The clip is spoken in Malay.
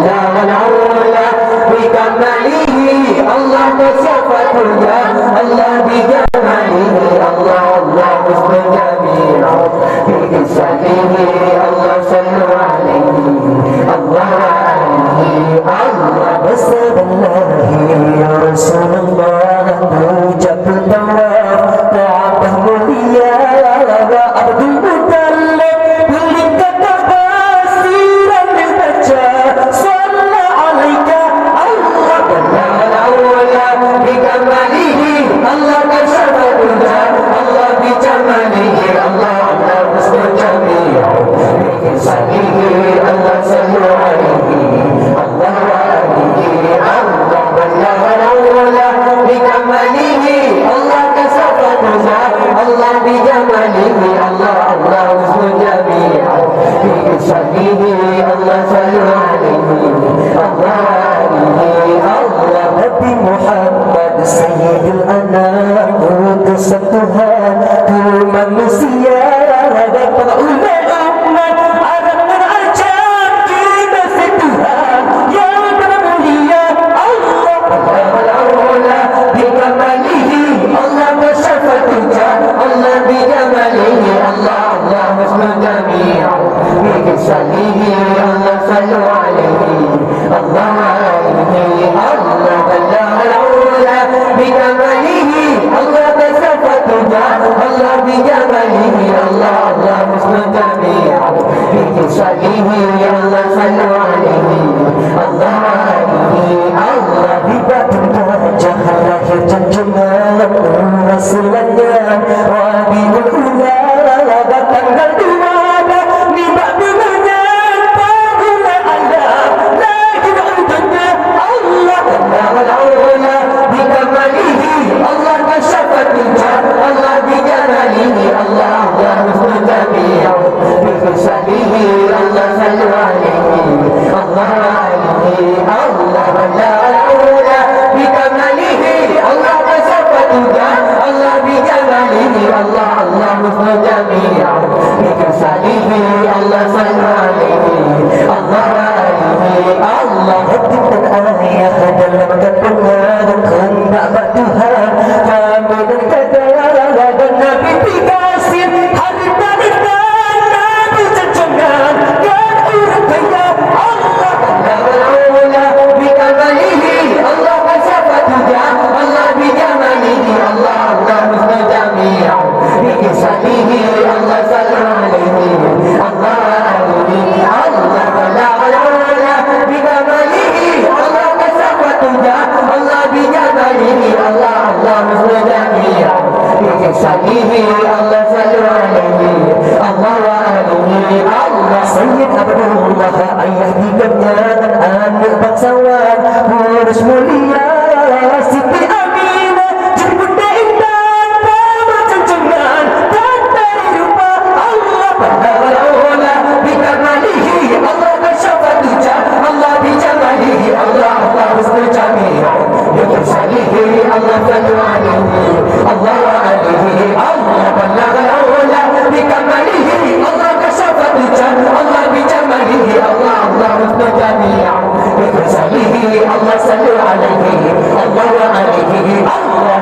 بلغ العلا بكماله الله كشفت الهدى الله بجماله الله الله حسن جميل بإحسانه الله صلوا عليه الله عليه الله بسم الله يا رسول الله ucap tawaf Ka'bah mulia wa Abdul Muttalib balik kata basiran dibaca Salla alaika Allah Ballagha al-awwala bikamalihi Allah kashafa dunya Allah bijamalihi Allah Allah husnul jami' bihsanihi Allah sallu alaihi Allah wa alihi Allah Ballagha al-awwala bikamalihi Allah kashafa dunya Allah bijamalihi Allah Allah husnul jami' bihsanihi Allah sallu alaihi Allah wa alihi Allah Nabi Muhammad Sayyidul Anam utusan Tuhan ke manusia dan para ulama umat Arab dan Ajam kita setuhan yang termulia Allah Ballagha bikamalihi Allah kashafa dunya Allah bijamalihi Allah Allah husnul jami' bihsanihi Allah sallu alaihi Allah alaihi Allah Ballagha al-awwala bikamalihi Allah kashafa dunya Allah bijamalihi Allah Allah husnul jami' bihsanihi Allah sallu alaihi Allah alaihi Allah bibatul wajah lahir junjungan Rasulullah Rabiul Ula tanggal 2 nibak dengannya Pahula Allah lagi berdunia Allah Ballagha al-awwala bikamalihi Allah kashafa dunya Allah bijamalihi Allah Allah husnul jami' bihsanihi Allah sallu alaihi Allah alaihi Allah Ballagha al-awwala bikamalihi Allah kashafa dunya Allah bijamalihi Allah Allah husnul jami' bihsanihi Allah sallu alaihi Allah alaihi Allah hatikan ayah dalam kandungan kehendak Tuhan kami dan kata dan Nabi dikasih harta dan Nabi junjungan dan urut kaya Allah Ballagha al-awwala bikamalihi Allah kashafa dunya Allah bijamalihi Allah Allah husnul jami' bihsanihi Allah sallu alaihi Allah alaihi Allah Ballagha al-awwala bikamalihi Allah kashafa dunya Allah bijamalihi Allah Allah husnul jami' bihsanihi Allah sallu alaihi Allah wa alihi Allah Sayyid Abdullah ayah tiganya dan anak bangsawan Urus mulia Siti Aminah jemputnya indah Bama junjungan dan dari rupa Allah Ballagha al-awwala bikamalihi Allah kashafa dunya Allah bijamalihi Allah Allah husnul jami' bihsanihi Allah sallu alaihi Allah wa alihi Allah Ballagha al-awwala bikamalihi Allah kashafa dunya Allah bijamalihi Allah Allah husnul jami' bihsanihi Allah sallu alaihi Allah wa alihi Allah